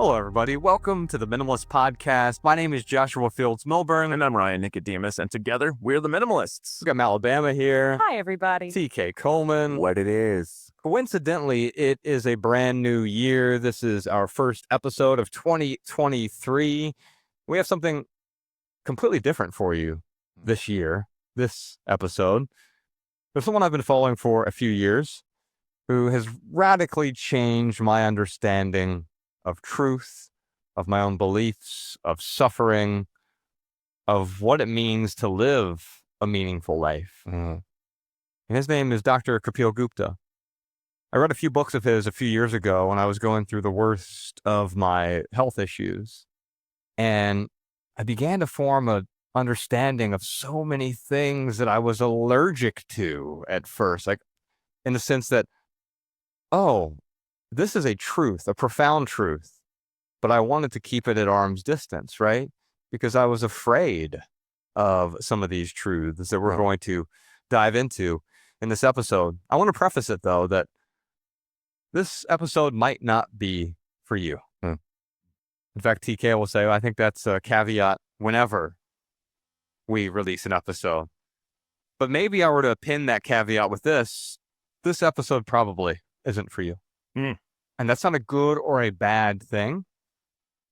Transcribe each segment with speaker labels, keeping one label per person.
Speaker 1: Hello, everybody. Welcome to the Minimalist Podcast. My name is Joshua Fields Millburn.
Speaker 2: And I'm Ryan Nicodemus, and together, we're the Minimalists.
Speaker 1: We've got Alabama here.
Speaker 3: Hi, everybody.
Speaker 1: TK Coleman.
Speaker 2: What it is.
Speaker 1: Coincidentally, it is a brand new year. This is our first episode of 2023. We have something completely different for you this year, this episode. There's someone I've been following for a few years who has radically changed my understanding of truth, of my own beliefs, of suffering, of what it means to live a meaningful life. And his name is Dr. Kapil Gupta. I read a few books of his a few years ago when I was going through the worst of my health issues. And I began to form an understanding of so many things that I was allergic to at first, like in the sense that, oh, this is a truth, a profound truth, but I wanted to keep it at arm's distance, right? Because I was afraid of some of these truths that we're going to dive into in this episode. I want to preface it, though, that this episode might not be for you. In fact, TK will say, I think that's a caveat whenever we release an episode. But maybe I were to pin that caveat with this episode probably isn't for you. And that's not a good or a bad thing,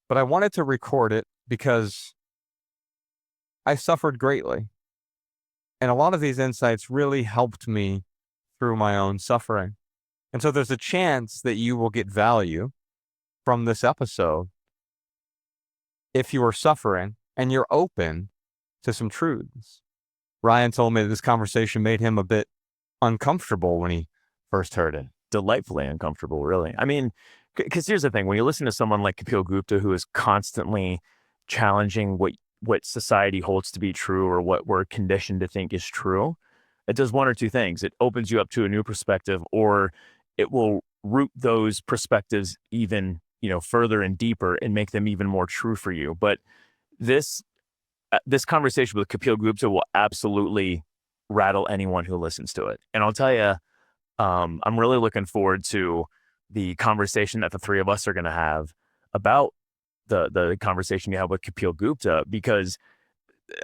Speaker 1: but I wanted to record it because I suffered greatly. And a lot of these insights really helped me through my own suffering. And so there's a chance that you will get value from this episode if you are suffering and you're open to some truths. Ryan told me that this conversation made him a bit uncomfortable when he first heard it.
Speaker 2: Delightfully uncomfortable, really. I mean, because here's the thing. When you listen to someone like Kapil Gupta, who is constantly challenging what society holds to be true or what we're conditioned to think is true, it does one or two things. It opens you up to a new perspective, or it will root those perspectives even, further and deeper and make them even more true for you. But this conversation with Kapil Gupta will absolutely rattle anyone who listens to it. And I'll tell you, I'm really looking forward to the conversation that the three of us are going to have about the conversation you have with Kapil Gupta, because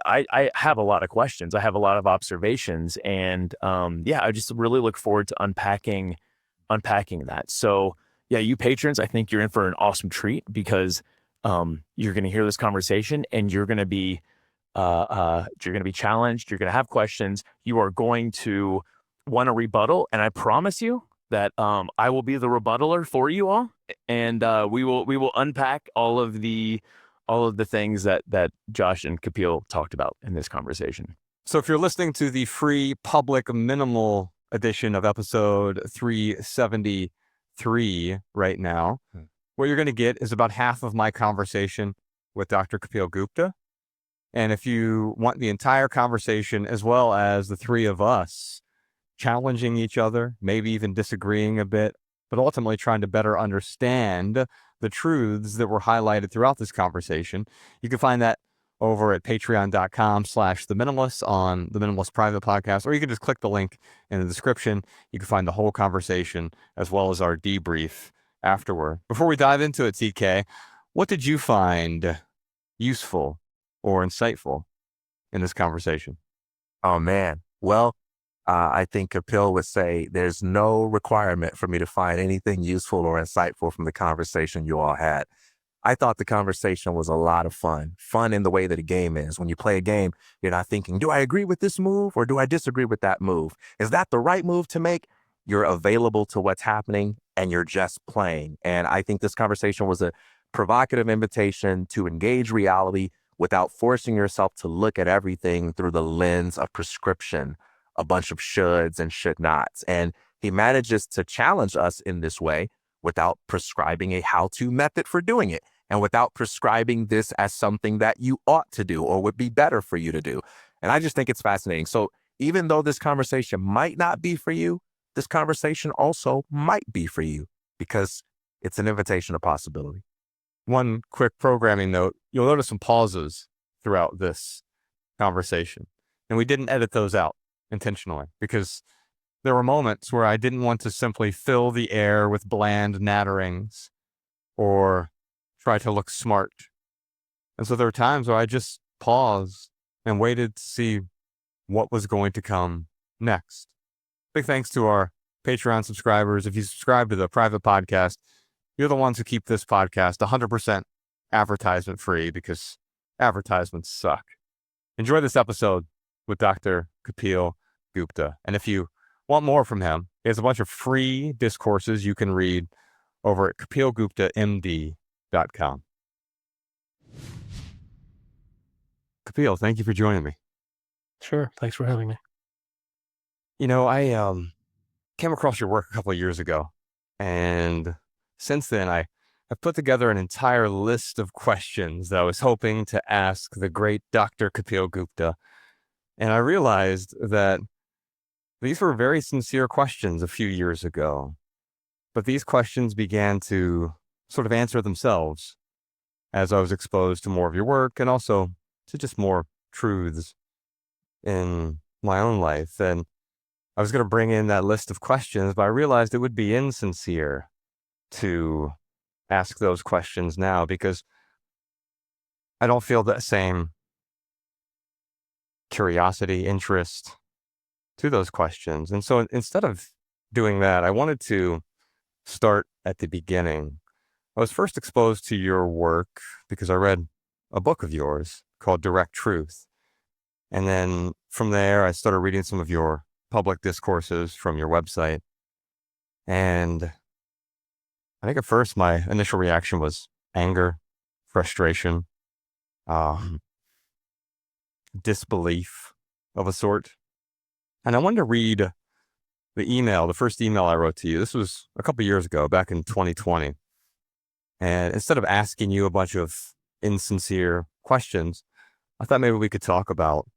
Speaker 2: I have a lot of questions. I have a lot of observations, and I just really look forward to unpacking that. So yeah, you patrons, I think you're in for an awesome treat, because you're going to hear this conversation and you're going to be challenged. You're going to have questions. You are going to want a rebuttal, and I promise you that I will be the rebuttaler for you all, and we will unpack all of the things that Josh and Kapil talked about in this conversation.
Speaker 1: So if you're listening to the free public minimal edition of episode 373 right now, what you're going to get is about half of my conversation with Dr. Kapil Gupta. And if you want the entire conversation, as well as the three of us challenging each other, maybe even disagreeing a bit, but ultimately trying to better understand the truths that were highlighted throughout this conversation, you can find that over at patreon.com/theminimalists on the Minimalist Private Podcast, or you can just click the link in the description. You can find the whole conversation as well as our debrief afterward. Before we dive into it, TK, what did you find useful or insightful in this conversation?
Speaker 4: Oh, man. Well, I think Kapil would say there's no requirement for me to find anything useful or insightful from the conversation you all had. I thought the conversation was a lot of fun in the way that a game is. When you play a game, you're not thinking, do I agree with this move or do I disagree with that move? Is that the right move to make? You're available to what's happening and you're just playing. And I think this conversation was a provocative invitation to engage reality without forcing yourself to look at everything through the lens of prescription, a bunch of shoulds and should nots. And he manages to challenge us in this way without prescribing a how-to method for doing it, and without prescribing this as something that you ought to do or would be better for you to do. And I just think it's fascinating. So even though this conversation might not be for you, this conversation also might be for you, because it's an invitation of possibility.
Speaker 1: One quick programming note, you'll notice some pauses throughout this conversation. And we didn't edit those out intentionally, because there were moments where I didn't want to simply fill the air with bland natterings or try to look smart. And so there are times where I just paused and waited to see what was going to come next. Big thanks to our Patreon subscribers. If you subscribe to the private podcast, you're the ones who keep this podcast 100% advertisement free because advertisements suck. Enjoy this episode with Dr. Kapil Gupta. And if you want more from him, he has a bunch of free discourses you can read over at kapilguptamd.com. Kapil, thank you for joining me.
Speaker 3: Sure. Thanks for having me.
Speaker 1: You know, I came across your work a couple of years ago, and since then I've put together an entire list of questions that I was hoping to ask the great Dr. Kapil Gupta. And I realized that these were very sincere questions a few years ago, but these questions began to sort of answer themselves as I was exposed to more of your work and also to just more truths in my own life. And I was going to bring in that list of questions, but I realized it would be insincere to ask those questions now because I don't feel that same curiosity, interest to those questions. And so instead of doing that, I wanted to start at the beginning. I was first exposed to your work because I read a book of yours called Direct Truth. And then from there, I started reading some of your public discourses from your website. And I think at first my initial reaction was anger, frustration, disbelief of a sort. And I wanted to read the first email I wrote to you. This was a couple years ago, back in 2020. And instead of asking you a bunch of insincere questions, I thought maybe we could talk about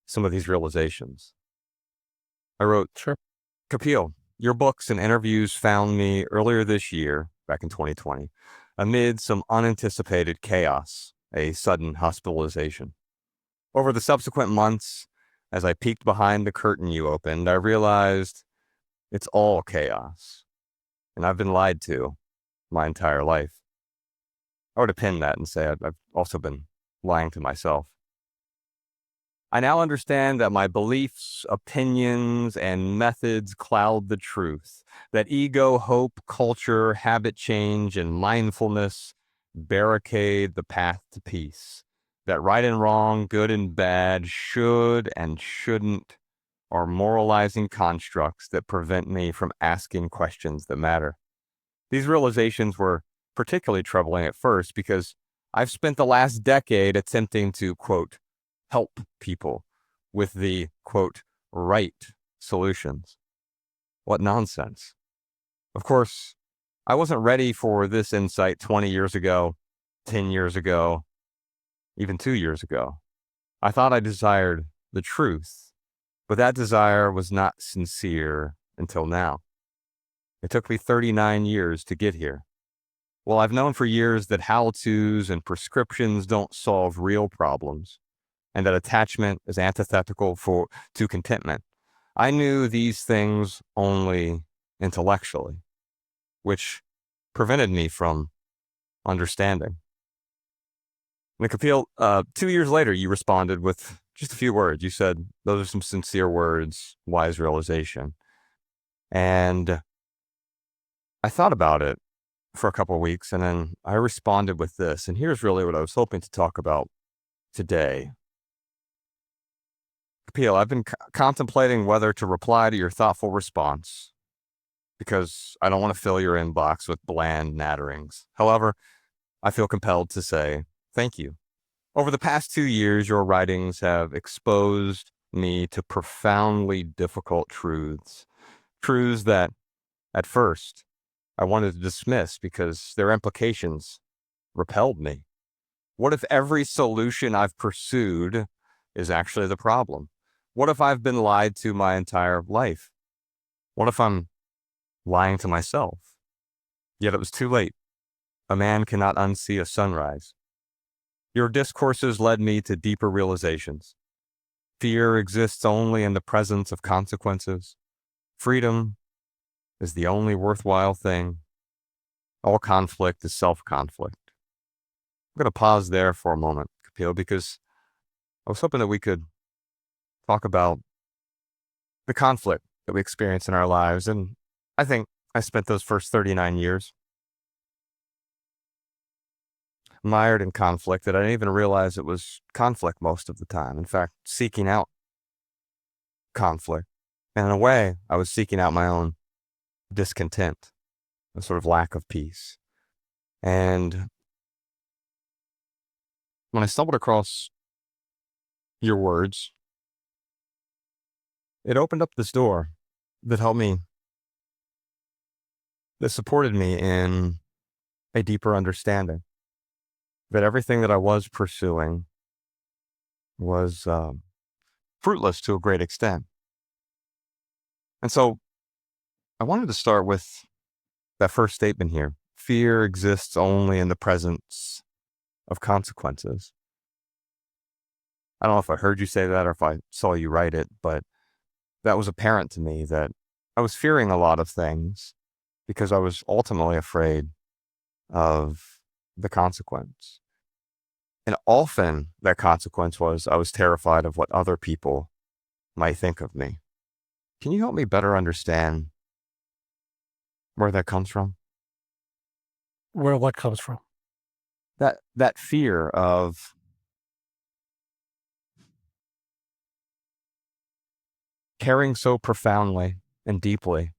Speaker 1: some of these realizations. I wrote,
Speaker 3: Sure.
Speaker 1: Kapil, your books and interviews found me earlier this year, back in 2020, amid some unanticipated chaos, a sudden hospitalization. Over the subsequent months, as I peeked behind the curtain you opened, I realized it's all chaos. And I've been lied to my entire life. I would append that and say I've also been lying to myself. I now understand that my beliefs, opinions, and methods cloud the truth, that ego, hope, culture, habit change, and mindfulness barricade the path to peace, that right and wrong, good and bad, should and shouldn't are moralizing constructs that prevent me from asking questions that matter. These realizations were particularly troubling at first because I've spent the last decade attempting to, quote, help people with the, quote, right solutions. What nonsense. Of course, I wasn't ready for this insight 20 years ago, 10 years ago, even 2 years ago. I thought I desired the truth, but that desire was not sincere until now. It took me 39 years to get here. Well, I've known for years that how-tos and prescriptions don't solve real problems, and that attachment is antithetical to contentment. I knew these things only intellectually, which prevented me from understanding. And Kapil, 2 years later, you responded with just a few words. You said, those are some sincere words, wise realization. And I thought about it for a couple of weeks, and then I responded with this. And here's really what I was hoping to talk about today. Kapil, I've been contemplating whether to reply to your thoughtful response because I don't want to fill your inbox with bland natterings. However, I feel compelled to say thank you. Over the past 2 years, your writings have exposed me to profoundly difficult truths that at first I wanted to dismiss because their implications repelled me. What if every solution I've pursued is actually the problem? What if I've been lied to my entire life? What if I'm lying to myself? Yet it was too late. A man cannot unsee a sunrise. Your discourses led me to deeper realizations. Fear exists only in the presence of consequences. Freedom is the only worthwhile thing. All conflict is self-conflict. going to pause there for a moment, Kapil, because I was hoping that we could talk about the conflict that we experience in our lives. And I think I spent those first 39 years mired in conflict that I didn't even realize it was conflict most of the time. In fact, seeking out conflict. And in a way, I was seeking out my own discontent, a sort of lack of peace. And when I stumbled across your words, it opened up this door that helped me, that supported me in a deeper understanding that everything that I was pursuing was fruitless to a great extent. And so I wanted to start with that first statement here. Fear exists only in the presence of consequences. I don't know if I heard you say that or if I saw you write it, but that was apparent to me that I was fearing a lot of things because I was ultimately afraid of the consequence. And often that consequence was I was terrified of what other people might think of me. Can you help me better understand where that comes from?
Speaker 3: Where what comes from?
Speaker 1: That fear of caring so profoundly and deeply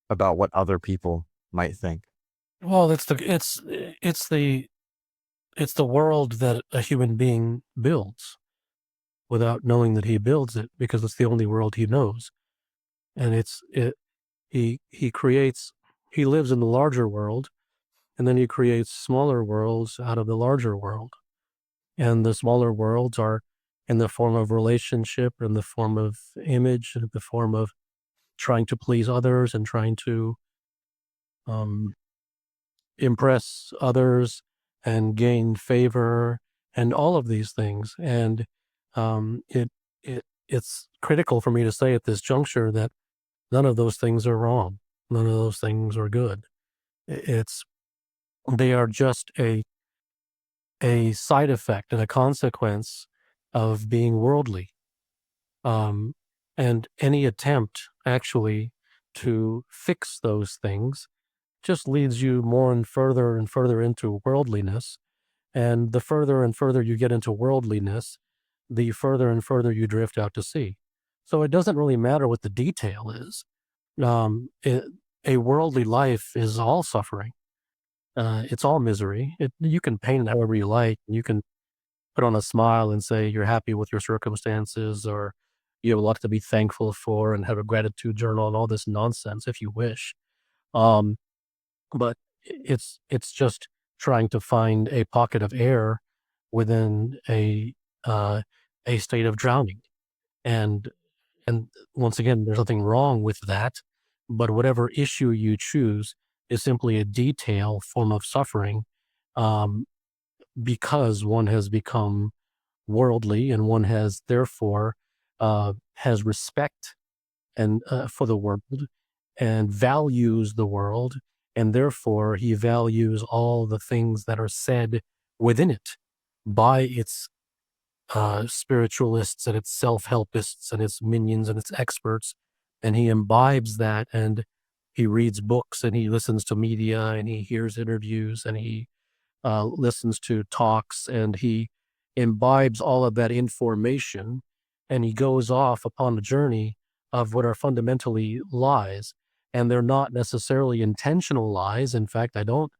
Speaker 1: about what other people might think.
Speaker 3: Well, it's the world that a human being builds without knowing that he builds it, because it's the only world he knows. And he lives in the larger world, and then he creates smaller worlds out of the larger world. And the smaller worlds are in the form of relationship, in the form of image, in the form of trying to please others and trying to impress others and gain favor and all of these things. And it's critical for me to say at this juncture that none of those things are wrong. None of those things are good. They are just a side effect and a consequence of being worldly. And any attempt actually to fix those things just leads you more and further into worldliness. And the further and further you get into worldliness, the further and further you drift out to sea. So it doesn't really matter what the detail is. A worldly life is all suffering. It's all misery. You can paint it however you like. You can put on a smile and say you're happy with your circumstances, or you have a lot to be thankful for, and have a gratitude journal and all this nonsense if you wish. Um, but it's just trying to find a pocket of air within a state of drowning. And once again, there's nothing wrong with that, but whatever issue you choose is simply a detail form of suffering, um, because one has become worldly, and one has therefore has respect and for the world, and values the world, and therefore he values all the things that are said within it by its spiritualists and its self-helpists and its minions and its experts, and he imbibes that, and he reads books, and he listens to media, and he hears interviews, and he listens to talks, and he imbibes all of that information, and he goes off upon a journey of what are fundamentally lies. And they're not necessarily intentional lies. In fact, I don't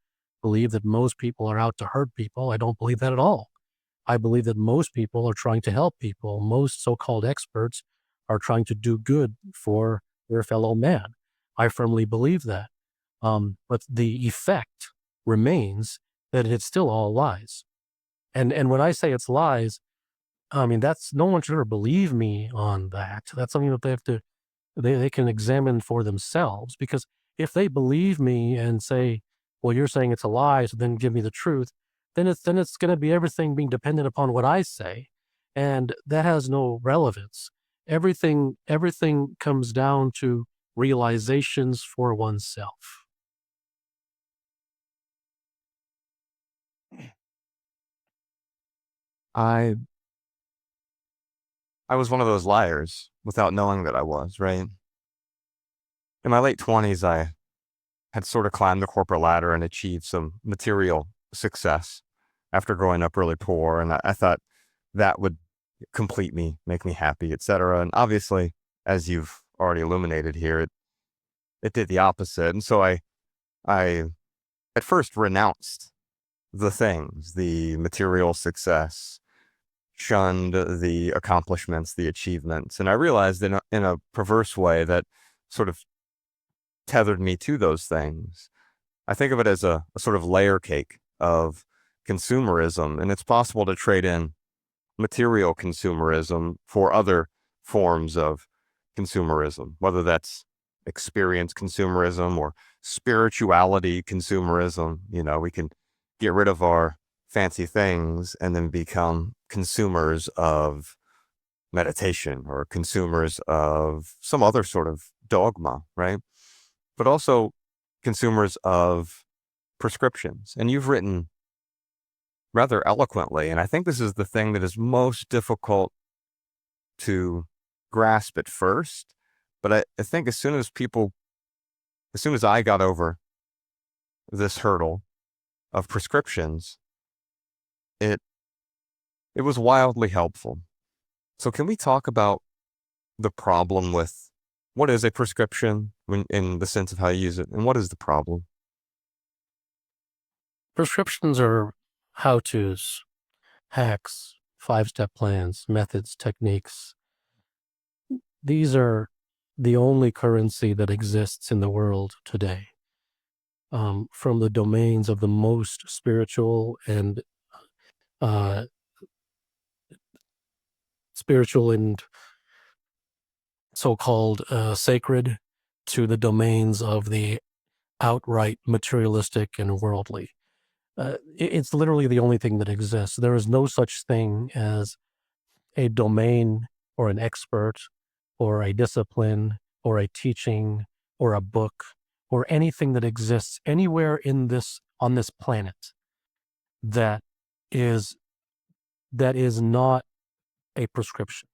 Speaker 3: believe that most people are out to hurt people. I don't believe that at all. I believe that most people are trying to help people. Most so-called experts are trying to do good for their fellow man. I firmly believe that. But the effect remains that it's still all lies. And when I say it's lies, I mean, that's, no one should ever believe me on that. That's something that they can examine for themselves, because if they believe me and say, well, you're saying it's a lie, so then give me the truth, then it's going to be everything being dependent upon what I say. And that has no relevance. Everything comes down to realizations for oneself.
Speaker 1: I was one of those liars without knowing that I was, right? In my late 20s, I had sort of climbed the corporate ladder and achieved some material success after growing up really poor. And I thought that would complete me, make me happy, etc. And obviously, as you've already illuminated here, it did the opposite. And so I at first renounced the things, the material success, shunned the accomplishments, the achievements. And I realized in a perverse way that sort of tethered me to those things. I think of it as a sort of layer cake of consumerism, and it's possible to trade in material consumerism for other forms of consumerism, whether that's experience consumerism or spirituality consumerism. We can get rid of our fancy things and then become consumers of meditation or consumers of some other sort of dogma, right? But also consumers of prescriptions. And you've written rather eloquently, and I think this is the thing that is most difficult to grasp at first. But I think as soon as I got over this hurdle of prescriptions, it was wildly helpful. So can we talk about the problem with what is a prescription in the sense of how you use it, and what is the problem?
Speaker 3: Prescriptions are how-tos, hacks, 5-step plans, methods, techniques. These are the only currency that exists in the world today. From the domains of the most spiritual and so-called sacred, to the domains of the outright materialistic and worldly. It's literally the only thing that exists. There is no such thing as a domain or an expert or a discipline or a teaching or a book or anything that exists anywhere on this planet that is not a prescription,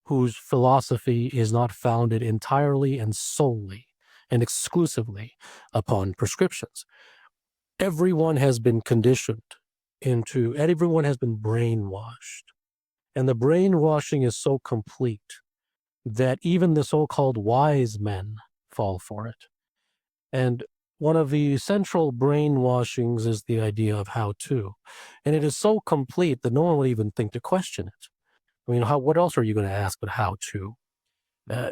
Speaker 3: whose philosophy is not founded entirely and solely and exclusively upon prescriptions. Everyone has been conditioned everyone has been brainwashed. And the brainwashing is so complete that even the so-called wise men fall for it. And one of the central brainwashings is the idea of how-to. And it is so complete that no one would even think to question it. I mean, what else are you going to ask but how-to?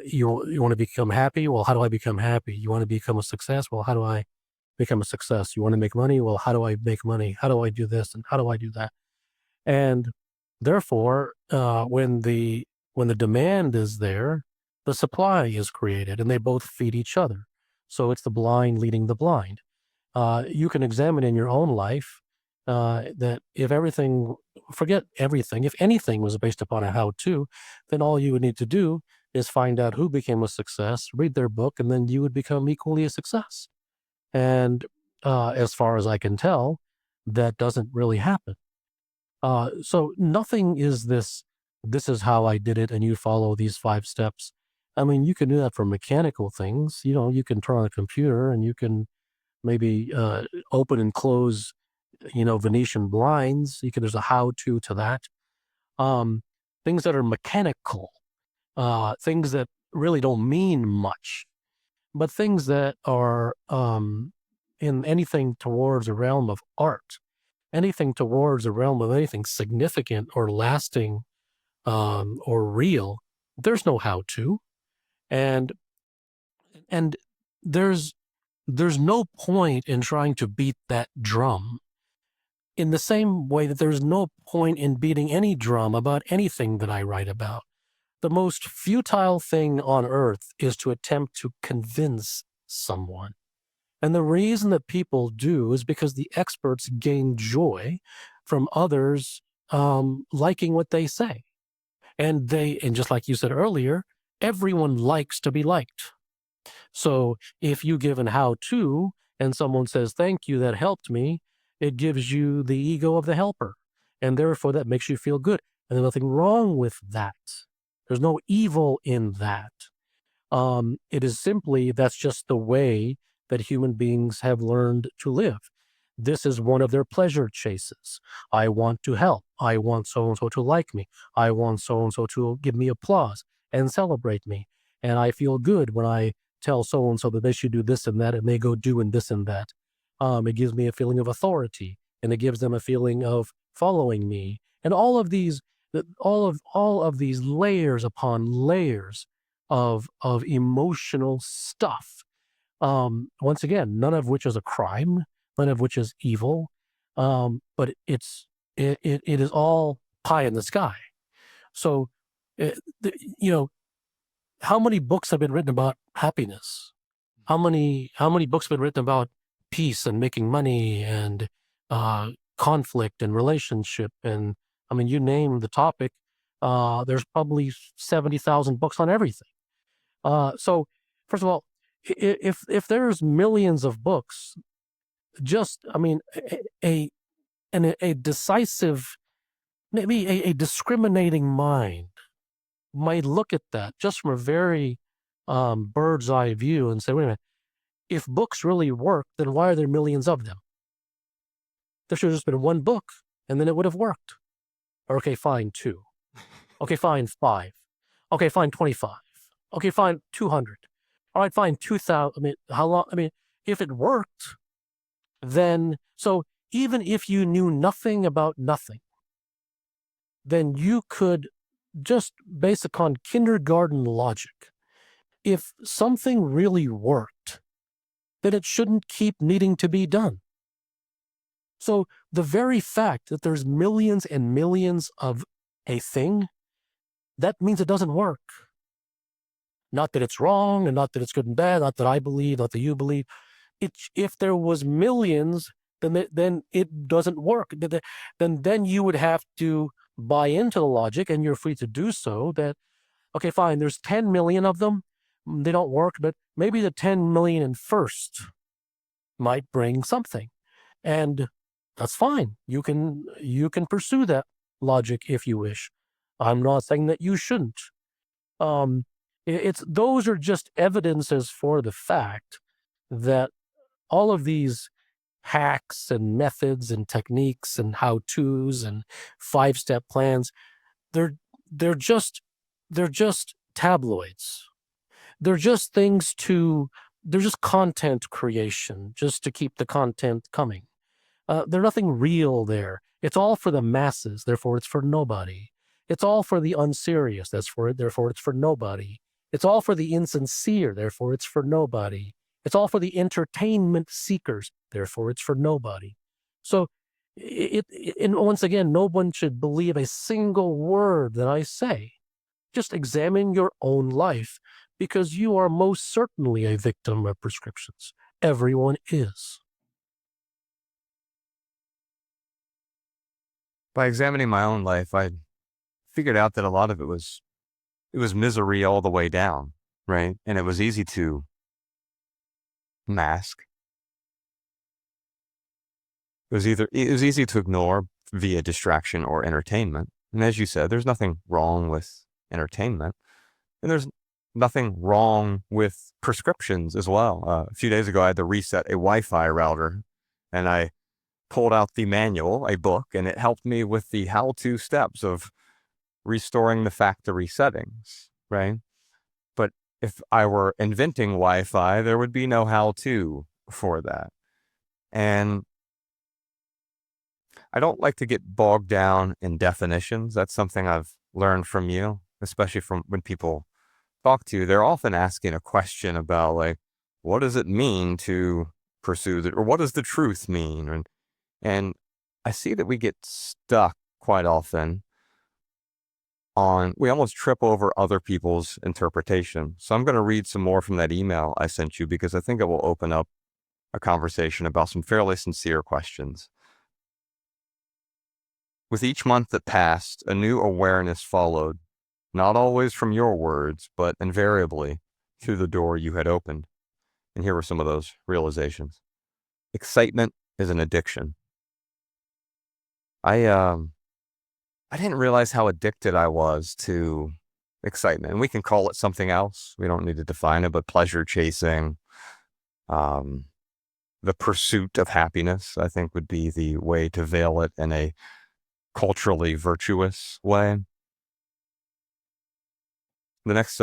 Speaker 3: You want to become happy? Well, how do I become happy? You want to become a success? Well, how do I become a success? You want to make money? Well, how do I make money? How do I do this? And how do I do that? And therefore, when the demand is there, the supply is created, and they both feed each other. So it's the blind leading the blind. You can examine in your own life that if anything was based upon a how-to, then all you would need to do is find out who became a success, read their book, and then you would become equally a success. And as far as I can tell, that doesn't really happen. So nothing is this is how I did it, and you follow these 5 steps. I mean, you can do that for mechanical things. You can turn on a computer and you can maybe open and close, Venetian blinds. There's a how-to to that. Things that are mechanical, things that really don't mean much, but things that are in anything towards a realm of art, anything towards a realm of anything significant or lasting or real, there's no how-to. And there's no point in trying to beat that drum, in the same way that there's no point in beating any drum about anything that I write about. The most futile thing on earth is to attempt to convince someone. And the reason that people do is because the experts gain joy from others liking what they say. And just like you said earlier, everyone likes to be liked. So if you give an how-to and someone says, "Thank you, that helped me," it gives you the ego of the helper. and therefore that makes you feel good. And there's nothing wrong with that. There's no evil in that. It is simply, that's just the way that human beings have learned to live. This is one of their pleasure chases. I want to help. I want so-and-so to like me. I want so-and-so to give me applause and celebrate me. And I feel good when I tell so-and-so that they should do this and that, and they go doing this and that. It gives me a feeling of authority, and it gives them a feeling of following me. And all of these layers upon layers of emotional stuff. Once again, none of which is a crime, none of which is evil, but it is all pie in the sky. So, how many books have been written about happiness? How many books have been written about peace and making money and conflict and relationship? And I mean, you name the topic, there's probably 70,000 books on everything. So first of all, if there's millions of books, a decisive, maybe a discriminating mind might look at that just from a very bird's eye view and say, wait a minute, if books really work, then why are there millions of them? There should have just been one book, and then it would have worked. Okay, fine, 2. Okay, fine, 5. Okay, fine, 25. Okay, fine, 200. All right, fine, 2,000. I mean, how long? I mean, if it worked, then, so even if you knew nothing about nothing, then you could just, based upon kindergarten logic, if something really worked, then it shouldn't keep needing to be done. So the very fact that there's millions and millions of a thing, that means it doesn't work. Not that it's wrong, and not that it's good and bad, not that I believe, not that you believe. If there was millions, then it doesn't work. Then you would have to buy into the logic, and you're free to do so, that, okay, fine, there's 10 million of them. They don't work, but maybe the 10 million in first might bring something. And that's fine. You can pursue that logic if you wish. I'm not saying that you shouldn't. Those are just evidences for the fact that all of these hacks and methods and techniques and how-tos and 5-step plans, they're just tabloids. They're just they're just content creation, just to keep the content coming. There's nothing real there. It's all for the masses, therefore it's for nobody. It's all for the unserious, therefore it's for nobody. It's all for the insincere, therefore it's for nobody. It's all for the entertainment seekers, therefore it's for nobody. So, and once again, no one should believe a single word that I say. Just examine your own life, because you are most certainly a victim of prescriptions. Everyone is.
Speaker 1: By examining my own life, I figured out that a lot of it was misery all the way down, right? And it was easy to mask. It was easy to ignore via distraction or entertainment. And as you said, there's nothing wrong with entertainment, and there's nothing wrong with prescriptions as well. A few days ago, I had to reset a Wi-Fi router, and I pulled out the manual, a book, and it helped me with the how-to steps of restoring the factory settings, right? But if I were inventing Wi-Fi, there would be no how-to for that. And I don't like to get bogged down in definitions. That's something I've learned from you, especially from when people talk to you. They're often asking a question about, like, what does it mean to pursue that, or what does the truth mean? And I see that we get stuck quite often we almost trip over other people's interpretation. So I'm going to read some more from that email I sent you, because I think it will open up a conversation about some fairly sincere questions. With each month that passed, a new awareness followed, not always from your words, but invariably through the door you had opened. And here were some of those realizations. Excitement is an addiction. I I didn't realize how addicted I was to excitement. And we can call it something else. We don't need to define it, but pleasure chasing, the pursuit of happiness, I think would be the way to veil it in a culturally virtuous way. The next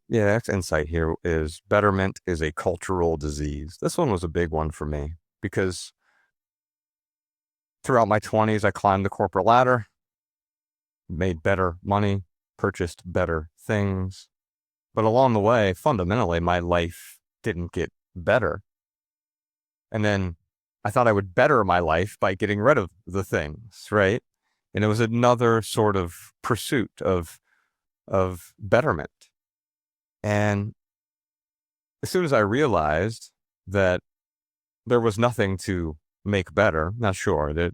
Speaker 1: next insight here is betterment is a cultural disease. This one was a big one for me because throughout my 20s, I climbed the corporate ladder, made better money, purchased better things. But along the way, fundamentally, my life didn't get better. And then I thought I would better my life by getting rid of the things, right? And it was another sort of pursuit of betterment. And as soon as I realized that there was nothing to make better, not sure, there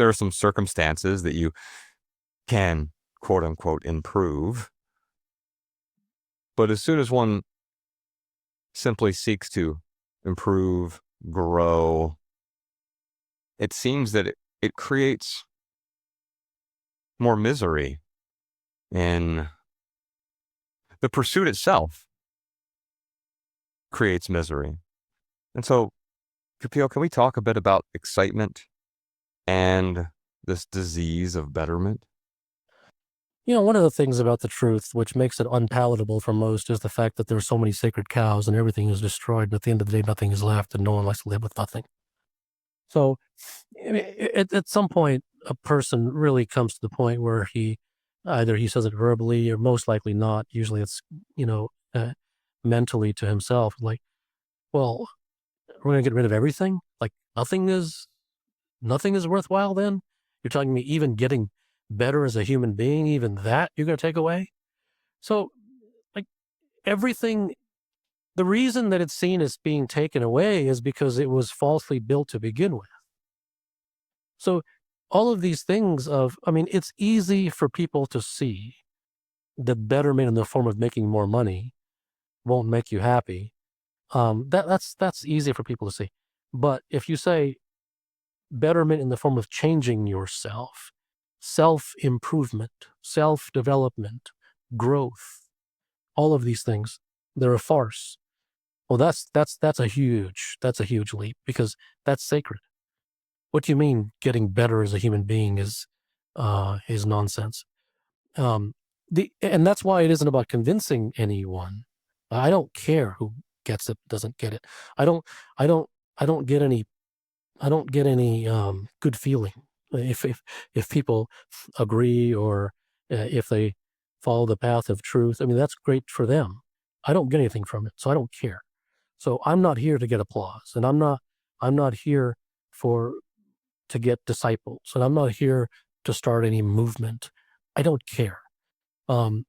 Speaker 1: are some circumstances that you can, quote unquote, improve. But as soon as one simply seeks to improve, grow, it seems that it creates more misery in the pursuit itself creates misery. And so, Kapil, can we talk a bit about excitement and this disease of betterment?
Speaker 3: One of the things about the truth, which makes it unpalatable for most, is the fact that there are so many sacred cows and everything is destroyed. And at the end of the day, nothing is left and no one likes to live with nothing. So at some point, a person really comes to the point where either he says it verbally or most likely not. Usually it's, mentally to himself, like, well, we're going to get rid of everything? Like nothing is worthwhile then? You're telling me even getting better as a human being, even that you're going to take away? So like everything, the reason that it's seen as being taken away is because it was falsely built to begin with. So all of these things it's easy for people to see that betterment in the form of making more money won't make you happy. That's easy for people to see. But if you say betterment in the form of changing yourself, self-improvement, self-development, growth, all of these things, they're a farce. Well, that's a huge leap because that's sacred. What do you mean getting better as a human being is nonsense? And that's why it isn't about convincing anyone. I don't care who gets it, doesn't get it. I don't get any good feeling if people agree or if they follow the path of truth. I mean, that's great for them. I don't get anything from it, so I don't care. So I'm not here to get applause, and I'm not here to get disciples, and I'm not here to start any movement. I don't care. I'm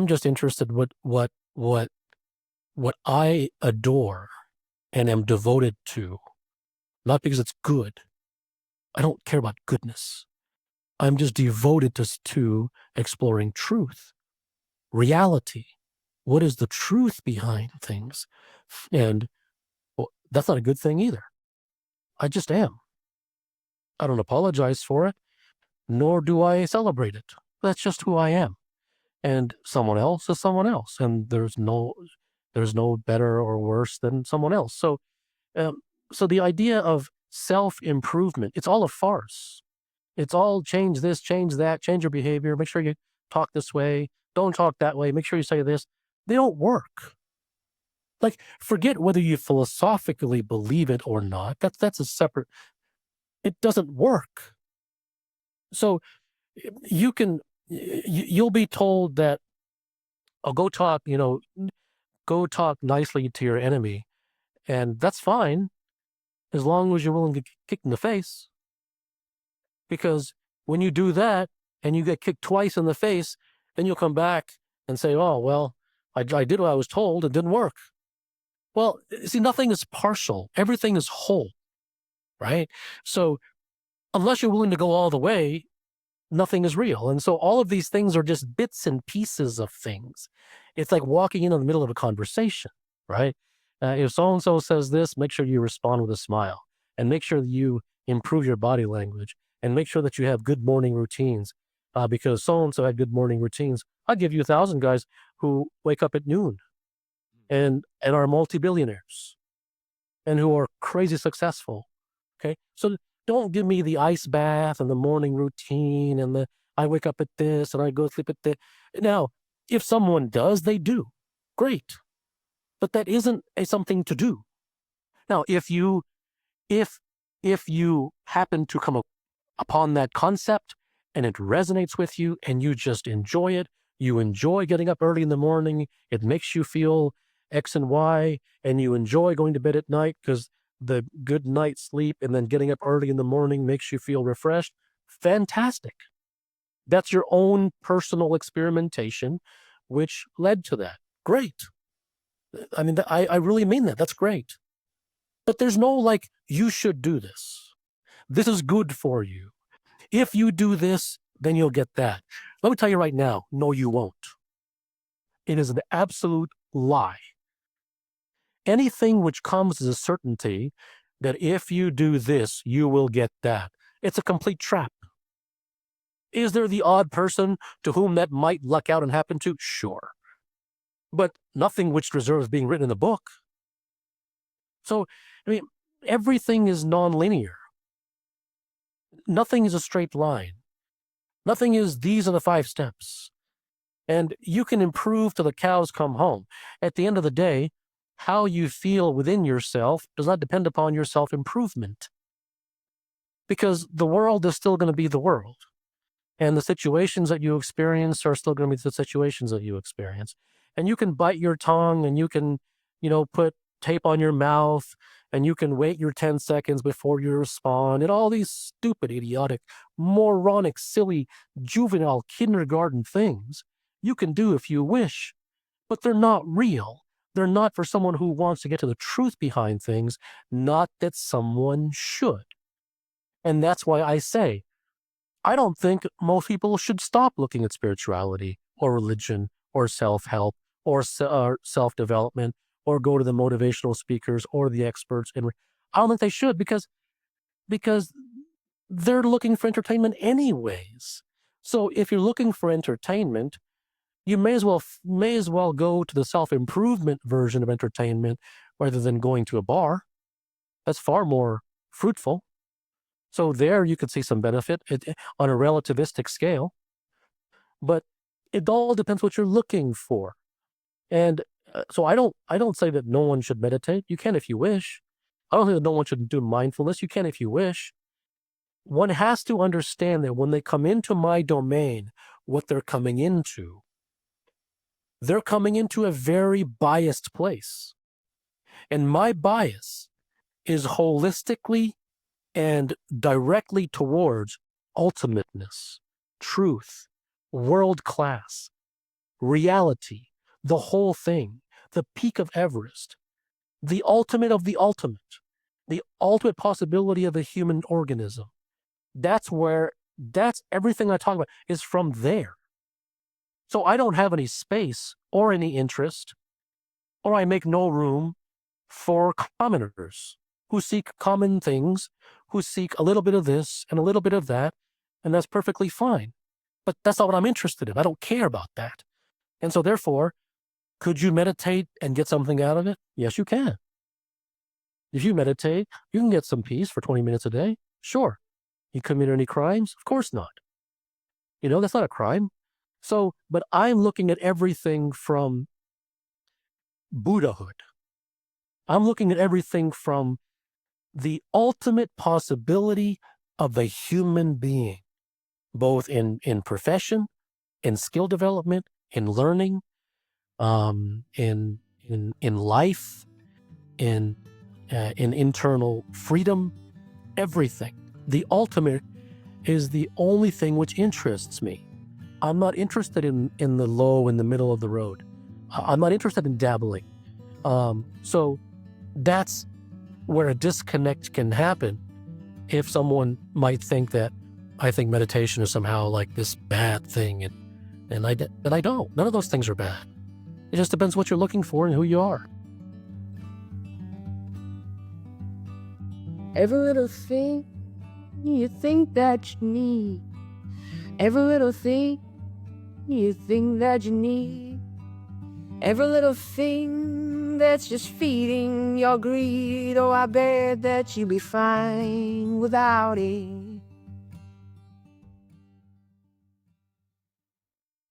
Speaker 3: just interested what I adore and am devoted to, not because it's good. I don't care about goodness. I'm just devoted to exploring truth, reality. What is the truth behind things? And that's not a good thing either. I just am. I don't apologize for it, nor do I celebrate it. That's just who I am. And someone else is someone else, and there's no better or worse than someone else. So the idea of self-improvement, it's all a farce. It's all change this, change that, change your behavior, make sure you talk this way, don't talk that way, make sure you say this. They don't work. Like, forget whether you philosophically believe it or not. That's a separate, it doesn't work. So you'll be told that, oh, go talk nicely to your enemy. And that's fine, as long as you're willing to get kicked in the face. Because when you do that and you get kicked twice in the face, then you'll come back and say, oh, well, I did what I was told. It didn't work. Well, see, nothing is partial. Everything is whole, right? So unless you're willing to go all the way, nothing is real. And so all of these things are just bits and pieces of things. It's like walking in the middle of a conversation, right? If so-and-so says this, make sure you respond with a smile and make sure that you improve your body language and make sure that you have good morning routines. Because so-and-so had good morning routines. I'll give you 1,000 guys who wake up at noon and are multi-billionaires and who are crazy successful. Okay. So don't give me the ice bath and the morning routine and I wake up at this and I go sleep at this. Now, if someone does, they do. Great. But that isn't something to do. Now, if you happen to come upon that concept and it resonates with you and you just enjoy it, you enjoy getting up early in the morning, it makes you feel X and Y, and you enjoy going to bed at night because the good night's sleep and then getting up early in the morning makes you feel refreshed, fantastic. That's your own personal experimentation, which led to that. Great. I mean, I really mean that. That's great. But there's no like, you should do this. This is good for you. If you do this, then you'll get that. Let me tell you right now, no, you won't. It is an absolute lie. Anything which comes as a certainty that if you do this, you will get that, it's a complete trap. Is there the odd person to whom that might luck out and happen to? Sure. But nothing which deserves being written in the book. So, I mean, everything is nonlinear. Nothing is a straight line. Nothing is these are the 5 steps. And you can improve till the cows come home. At the end of the day, how you feel within yourself does not depend upon your self-improvement. Because the world is still going to be the world. And the situations that you experience are still going to be the situations that you experience. And you can bite your tongue and you can, put tape on your mouth and you can wait your 10 seconds before you respond and all these stupid, idiotic, moronic, silly, juvenile kindergarten things you can do if you wish, but they're not real. They're not for someone who wants to get to the truth behind things, not that someone should. And that's why I say, I don't think most people should stop looking at spirituality or religion or self-help or self-development or go to the motivational speakers or the experts. And I don't think they should because they're looking for entertainment anyways. So if you're looking for entertainment, you may as well go to the self-improvement version of entertainment rather than going to a bar. That's far more fruitful. So there you could see some benefit on a relativistic scale. But it all depends what you're looking for. And so I don't say that no one should meditate. You can if you wish. I don't think that no one should do mindfulness. You can if you wish. One has to understand that when they come into my domain, what they're coming into a very biased place. And my bias is holistically and directly towards ultimateness, truth, world class, reality, the whole thing, the peak of Everest, the ultimate of the ultimate, the ultimate possibility of a human organism. That's everything I talk about is from there. So I don't have any space or any interest, or I make no room for commoners who seek common things, who seek a little bit of this and a little bit of that, and that's perfectly fine. But that's not what I'm interested in. I don't care about that. And so therefore, could you meditate and get something out of it? Yes, you can. If you meditate, you can get some peace for 20 minutes a day. Sure. You commit any crimes? Of course not. That's not a crime. So, but I'm looking at everything from Buddhahood. I'm looking at everything from the ultimate possibility of a human being, both in profession, in skill development, in learning, in life, in internal freedom, everything. The ultimate is the only thing which interests me. I'm not interested in the low, in the middle of the road. I'm not interested in dabbling. So that's where a disconnect can happen if someone might think that I think meditation is somehow like this bad thing. And I don't. None of those things are bad. It just depends what you're looking for and who you are.
Speaker 5: Every little thing you think that you need. Every little thing you think that you need. Every little thing that's just feeding your greed. Oh, I bet that you'd be fine without it.